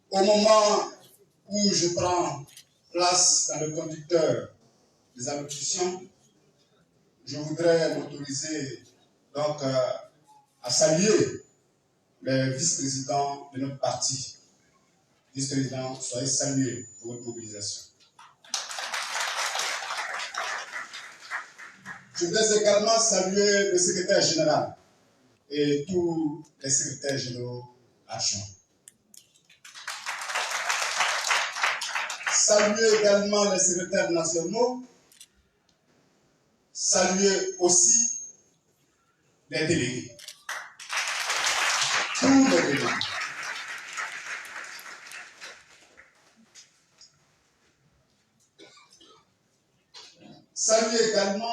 Au moment où je prends place dans le conducteur des allocutions, je voudrais m'autoriser donc à saluer les vice-présidents de notre parti. Vice-présidents, soyez salués pour votre mobilisation. Je voudrais également saluer le secrétaire général et tous les secrétaires généraux adjoints. Saluer également les secrétaires nationaux, saluer aussi les délégués, tous les délégués. Saluer également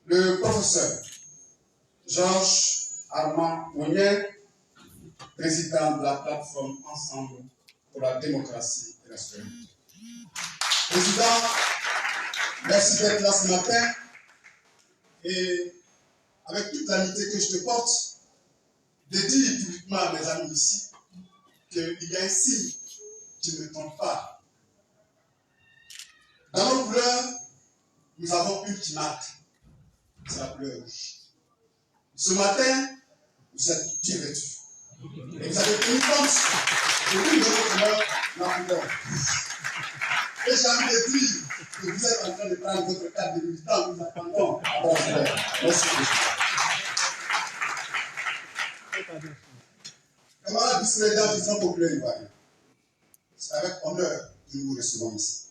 le professeur Georges Armand Mounier, président de la plateforme Ensemble pour la démocratie et la souveraineté. Président, merci d'être là ce matin et avec toute l'amitié que je te porte, de dire publiquement à mes amis ici qu'il y a un signe qui ne me trompe pas. Dans nos couleurs, nous avons une qui marque, c'est la couleur rouge. Ce matin, vous êtes bien vêtus. Et vous avez tenu compte de l'une de vos couleurs, la couleur rouge. Et j'ai envie de dire que vous êtes en train de prendre votre carte de militant, nous attendons à votre frère. Merci beaucoup. Camarades vice-présidents du Front populaire ivoirien, c'est avec honneur que nous vous recevons ici,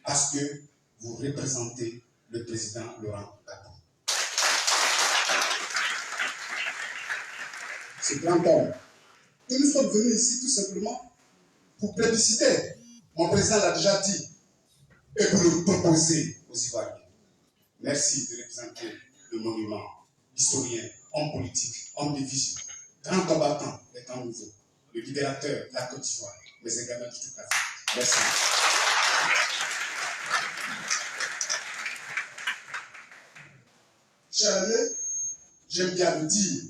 parce que vous représentez le président Laurent Gbagbo. Ce grand homme, que nous sommes venus ici tout simplement pour plébisciter. Mon président l'a déjà dit, et pour le proposer aux Ivoiriens. Merci de représenter le monument, historien, homme politique, homme de vision, grand combattant des temps nouveaux, le libérateur de la Côte d'Ivoire, mais également de toute l'Afrique. Merci. Chers amis, j'aime bien le dire,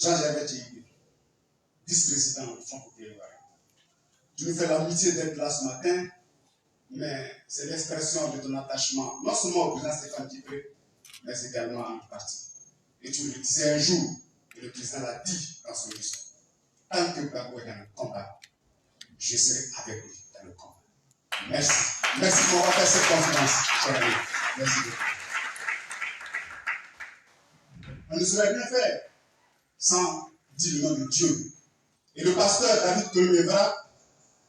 Jean-Gervais Djihibé, vice-président du Front populaire ivoirien. Tu nous fais l'amitié d'être là ce matin, mais c'est l'expression de ton attachement, non seulement au président Stéphane Djibré, mais également à notre parti. Et tu me le disais un jour, et le président l'a dit dans son discours. Tant que Gbagbo est dans le combat, je serai avec lui dans le combat. Merci. Merci pour avoir fait cette conférence, cher ami. Merci beaucoup. On ne saurait rien faire sans dire le nom de Dieu. Et le pasteur David Tolumevra,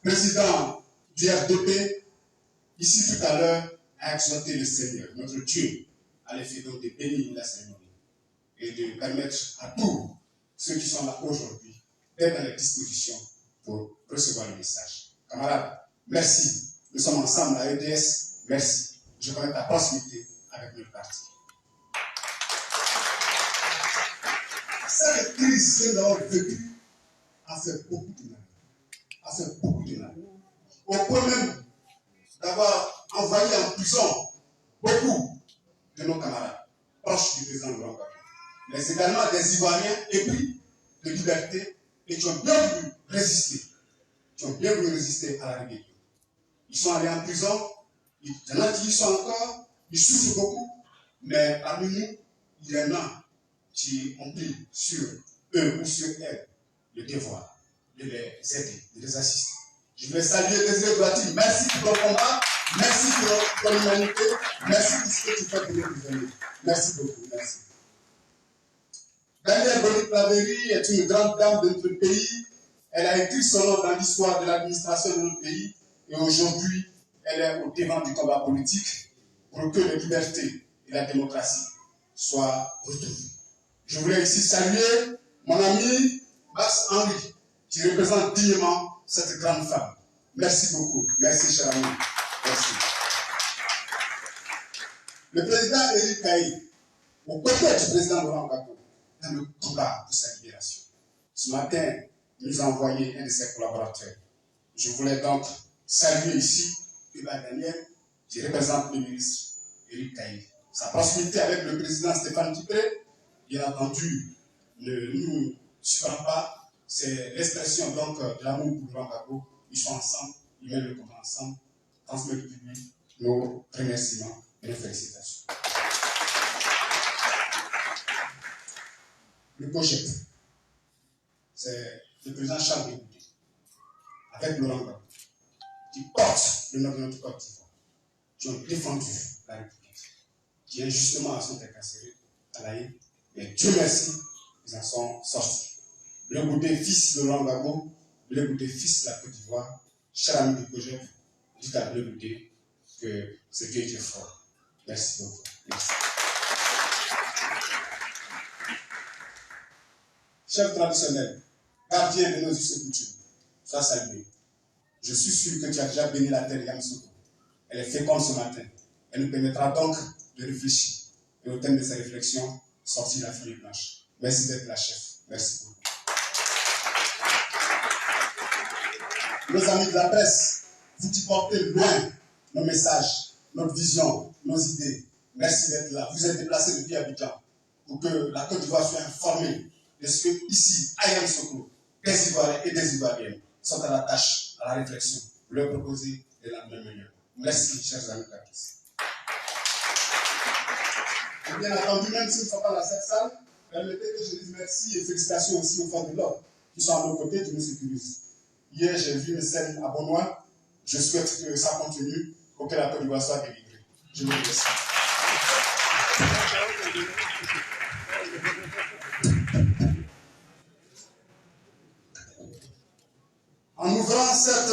président du RDP, ici tout à l'heure, a exhorté le Seigneur, notre Dieu, à l'effet donc de bénir la cérémonie et de permettre à tous ceux qui sont là aujourd'hui d'être dans les dispositions pour recevoir le message. Camarades, merci. Nous sommes ensemble à EDS. Merci. Je connais ta proximité avec notre parti. Cette crise que nous avons vécue a fait beaucoup de mal. A fait beaucoup de mal. Au point même d'avoir envoyé en prison beaucoup de nos camarades proches du président Laurent Gbagbo, mais également des Ivoiriens épris de liberté et qui ont bien voulu résister. Qui ont bien voulu résister à la rébellion. Ils sont allés en prison, il y en a qui y sont encore, ils souffrent beaucoup, mais parmi nous, il y en a qui ont pris sur eux ou sur elles le devoir de les aider, de les assister. Je voulais saluer Désiré Douati. Merci pour ton combat, merci pour ton humanité, merci pour ce que tu fais pour nous prisonniers. Merci beaucoup, merci. Danielle Boni-Claverie est une grande dame de notre pays. Elle a écrit son nom dans l'histoire de l'administration de notre pays et aujourd'hui, elle est au devant du combat politique pour que les libertés et la démocratie soient retrouvées. Je voulais ici saluer mon ami, Max Henri, qui représente dignement cette grande femme. Merci beaucoup. Merci, cher ami. Merci. Le président Éric Caïd, au côté du président Laurent Gbagbo, dans le combat pour sa libération. Ce matin, il nous a envoyé un de ses collaborateurs. Je voulais donc saluer ici Iba Daniel, qui représente le ministre Éric Caïd. Sa proximité avec le président Stéphane Dupré, bien entendu, ne nous surprend pas. C'est l'expression donc de l'amour pour Laurent Gbagbo. Ils sont ensemble, ils mettent le combat ensemble. Transmettre au public nos remerciements et nos félicitations. Le projet, c'est le président Charles de Goulet, avec Laurent Gbagbo, qui porte le nom de notre Côte d'Ivoire, qui ont défendu la République, qui injustement sont incarcérés à la haie, mais Dieu merci, ils en sont sortis. Le Goulet, fils de Laurent Gbagbo, le Goulet, fils de la Côte d'Ivoire, cher ami du projet, dites à le Goulet que c'est Dieu qui est fort. Merci beaucoup. Merci. Chef traditionnel, gardien de nos us et coutumes, sois salué. Je suis sûr que tu as déjà béni la terre de Yamoussoukro. Elle est féconde ce matin. Elle nous permettra donc de réfléchir. Et au thème de ces réflexions, sortir la feuille blanche. Merci d'être la chef. Merci beaucoup. Nos amis de la presse, vous qui portez loin nos messages, notre vision, nos idées. Merci d'être là. Vous êtes déplacés depuis Abidjan pour que la Côte d'Ivoire soit informée de ce que ici, à Yamoussoukro, des Ivoiriens et des Ivoiriennes sont à la tâche, à la réflexion, pour leur proposer de la même manière. Merci, chers amis de la presse. Et bien entendu, même s'ils ne sont pas dans cette salle, permettez que je dise merci et félicitations aussi aux forces de l'ordre qui sont à nos côtés, qui nous sécurisent. Hier, j'ai vu une scène à Bonois. Je souhaite que ça continue pour que la Côte d'Ivoire soit délivrée. Je vous remercie. En ouvrant cette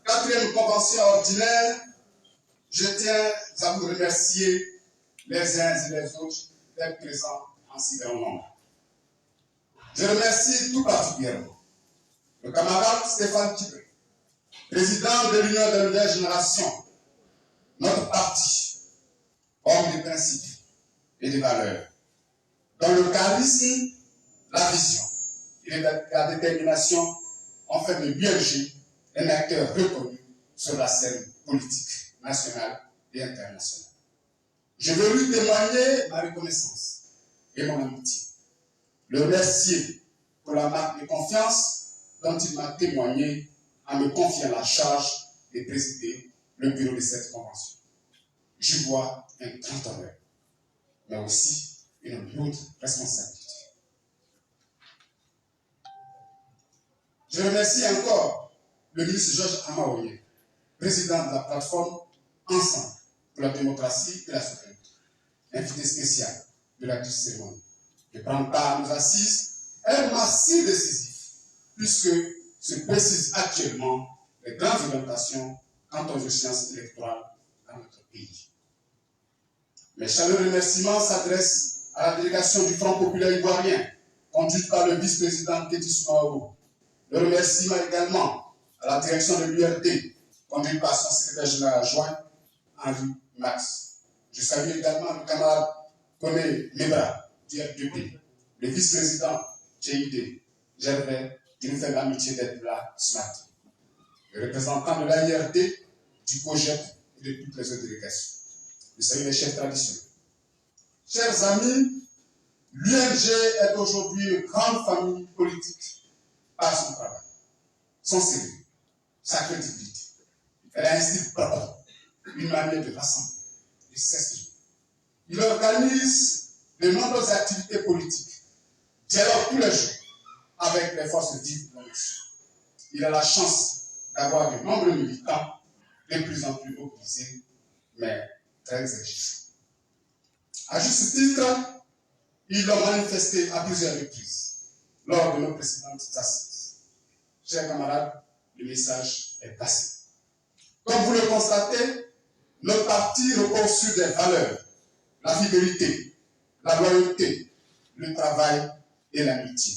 4e convention ordinaire, je tiens à vous remercier les uns et les autres d'être présents en si grand nombre. Je remercie tout particulièrement le camarade Stéphane Dupré, président de l'Union de nouvelle génération, notre parti, homme de principes et de valeurs, dont le charisme, la vision et la détermination ont fait de l'UMG un acteur reconnu sur la scène politique nationale et internationale. Je veux lui témoigner ma reconnaissance et mon amitié, le remercier pour la marque de confiance dont il m'a témoigné en me confiant la charge de présider le bureau de cette convention. Je vois un grand honneur, mais aussi une lourde responsabilité. Je remercie encore le ministre Georges Amaoye, président de la plateforme Ensemble pour la démocratie et la souveraineté, invité spécial de la cérémonie, de prendre part à nos assises, un massif décisif, puisque se précisent actuellement les grandes orientations quant aux échéances électorales dans notre pays. Mes chaleureux remerciements s'adressent à la délégation du Front populaire ivoirien, conduite par le vice-président Kéti Soumaoro. Le remerciement également à la direction de l'URD, conduite par son secrétaire général adjoint, Henri Max. Je salue également le camarade Koné Mebra, du RDP, le vice-président TID, Gervais, qui nous fait l'amitié d'être là ce matin. Le représentant de l'AIRD, du COGEP et de toutes les autres délégations. Je salue les chefs traditionnels. Chers amis, l'UMG est aujourd'hui une grande famille politique par son travail, son sérieux, sa crédibilité. Elle a un style propre, une manière de rassembler, de s'exprimer. Il organise de nombreuses activités politiques, dialogue tous les jours avec les forces vives de la nation. Il a la chance d'avoir de nombreux militants de plus en plus mobilisés, mais très exigeants. À juste titre, ils l'ont manifesté à plusieurs reprises lors de nos précédentes assises. Chers camarades, le message est passé. Comme vous le constatez, notre parti repose sur des valeurs, la fidélité, la loyauté, le travail et l'amitié.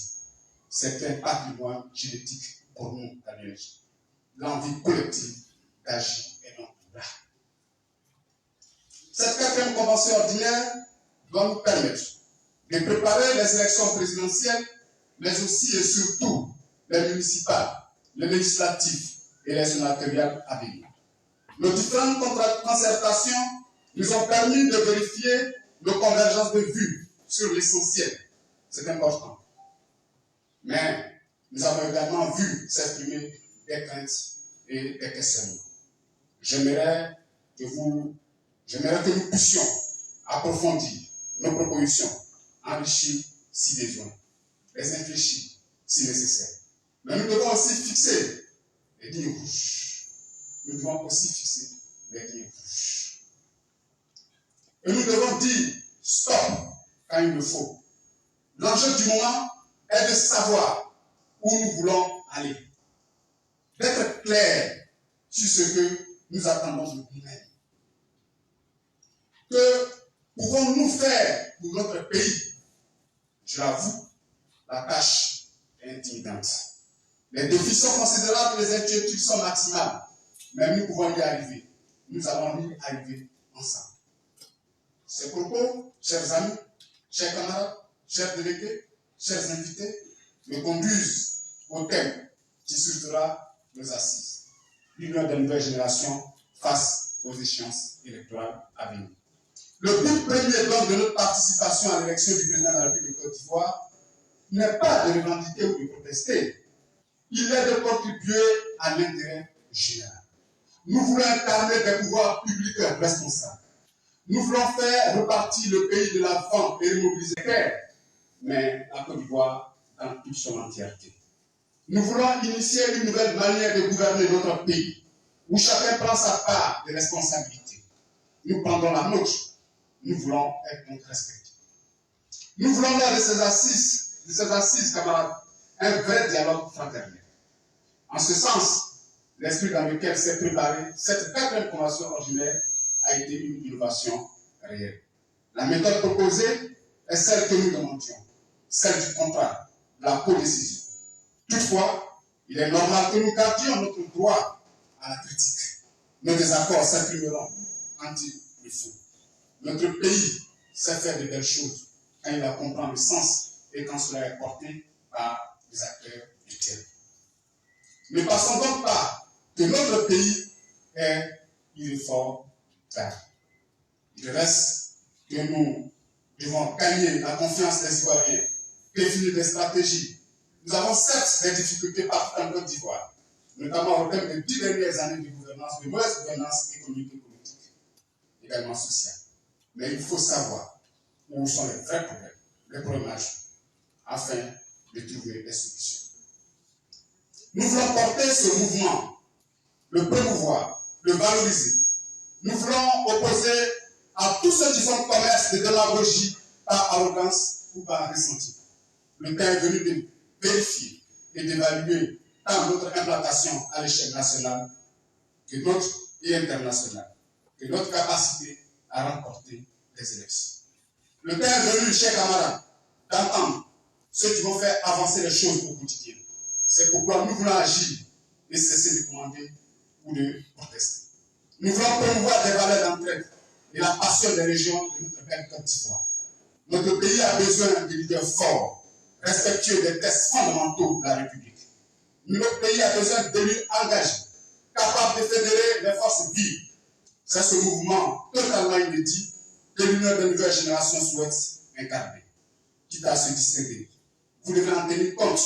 c'est un patrimoine génétique pour nous, l'envie collective d'agir et non là. Cette 4e convention ordinaire doit nous permettre de préparer les élections présidentielles, mais aussi et surtout les municipales, les législatives et les sénatoriales à venir. Nos différentes concertations nous ont permis de vérifier nos convergences de vues sur l'essentiel. C'est important. Mais nous avons également vu s'exprimer des craintes et des questionnements. J'aimerais que nous puissions approfondir nos propositions, enrichir si besoin, les infléchir si nécessaire. Mais nous devons aussi fixer les lignes rouges. Nous devons aussi fixer les lignes rouges. Et nous devons dire stop quand il le faut. L'enjeu du moment est de savoir où nous voulons aller. D'être clair sur ce que nous attendons de nous-mêmes. Que pouvons-nous faire pour notre pays? Je l'avoue, la tâche est intimidante. Les défis sont considérables, les inquiétudes sont maximales. Mais nous pouvons y arriver. Nous allons y arriver ensemble. Ces propos, chers amis, chers camarades, chers délégués, chers invités, me conduisent au thème qui suscitera nos assises. L'union des nouvelles générations face aux échéances électorales à venir. Le but premier donc de notre participation à l'élection du président de la République de Côte d'Ivoire n'est pas de revendiquer ou de protester. Il est de contribuer à l'intérêt général. Nous voulons incarner des pouvoirs publics responsables. Nous voulons faire repartir le pays de la faim et remobiliser les terres, mais la Côte d'Ivoire dans toute son entièreté. Nous voulons initier une nouvelle manière de gouverner notre pays, où chacun prend sa part de responsabilité. Nous prendrons la nôtre. Nous voulons être donc respectés. Nous voulons lors de ces assises, camarades, un vrai dialogue fraternel. En ce sens, l'esprit dans lequel s'est préparée cette 4e convention ordinaire a été une innovation réelle. La méthode proposée est celle que nous demandions, celle du contrat, de la codécision. Toutefois, il est normal que nous gardions notre droit à la critique. Nos désaccords s'exprimeront quand il le faut. Notre pays sait faire de belles choses quand il en comprend le sens et quand cela est porté par des acteurs du terrain. Ne passons donc pas que notre pays est irréformable. Il reste que nous devons gagner la confiance des Ivoiriens, définir des stratégies. Nous avons certes des difficultés partout en Côte d'Ivoire, notamment au terme des 10 dernières années de gouvernance, de mauvaise gouvernance économique et politique, également sociale. Mais il faut savoir où sont les vrais problèmes, les problèmes majeurs, afin de trouver des solutions. Nous voulons porter ce mouvement, le promouvoir, le valoriser. Nous voulons opposer à tous ceux qui font commerce de démagogie par arrogance ou par ressentiment. Le temps est venu de vérifier et d'évaluer tant notre implantation à l'échelle nationale que notre et internationale, que notre capacité à remporter les élections. Le temps est venu, chers camarades, d'entendre ceux qui vont faire avancer les choses au quotidien. C'est pourquoi nous voulons agir et cesser de commander ou de protester. Nous voulons promouvoir des valeurs d'entraide et la passion des régions de notre belle Côte d'Ivoire. Notre pays a besoin de leaders forts, respectueux des textes fondamentaux de la République. Notre pays a besoin d'élus engagés, capables de fédérer les forces vives. C'est ce mouvement totalement inédit que l'Union des nouvelles générations souhaite incarner, quitte à se distinguer. Vous devez en tenir compte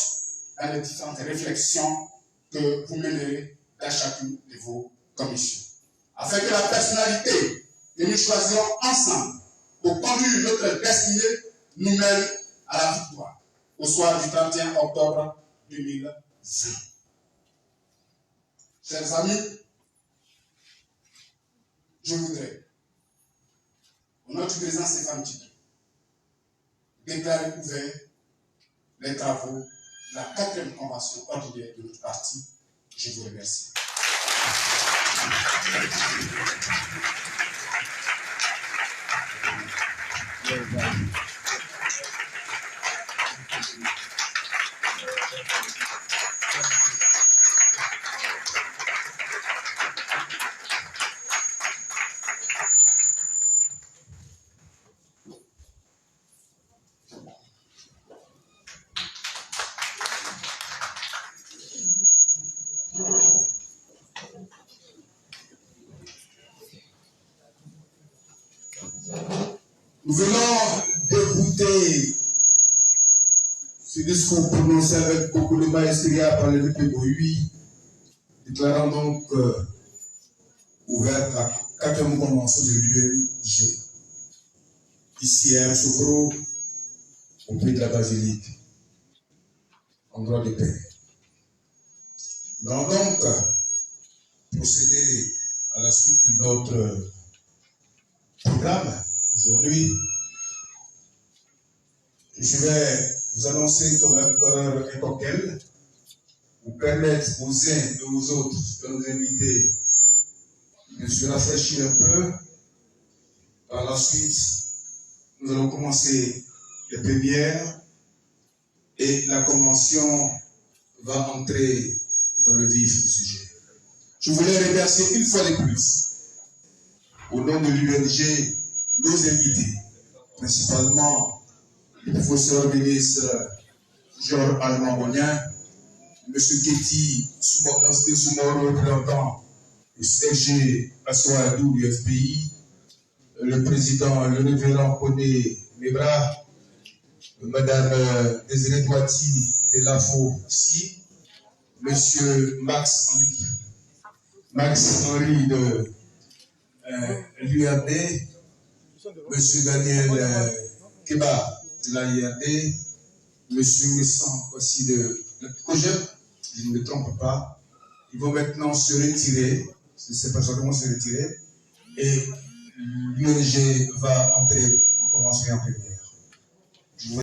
dans les différentes réflexions que vous mènerez dans chacune de vos commissions. Afin que la personnalité que nous choisirons ensemble pour conduire notre destinée nous mène à la victoire, au soir du 31 octobre 2020. Chers amis, je voudrais, au nom du président Stéphane Tchibou, déclarer ouvert les travaux de la 4e convention ordinaire de notre parti. Je vous remercie. Nous venons d'écouter ce discours prononcé avec beaucoup de maestria par le DPBOI, déclarant donc ouverte la 4e convention de l'UMG, ici à Soukro, au pays de la Basilique, en droit de paix. Nous allons donc procéder à la suite de notre programme. Aujourd'hui, je vais vous annoncer comme un cocktail pour permettre aux uns et aux autres de nous inviter de se rafraîchir un peu. Par la suite, nous allons commencer les premières et la convention va entrer dans le vif du sujet. Je voulais remercier une fois de plus, au nom de l'UMG, nos invités, principalement le professeur ministre Georges Allemand-Bonien, M. Ketty Soumoro, représentant du CG Assoadou du FPI, le président, le révérend Koné Mebra, Madame Désiré Douati de l'AFO-CI, M. Max Henry de l'URD, M. Daniel Keba de la IRD, M. Messan aussi de la COGEP, je ne me trompe pas. Ils vont maintenant se retirer, ces personnes vont se retirer, et l'UNG va entrer en convention en première.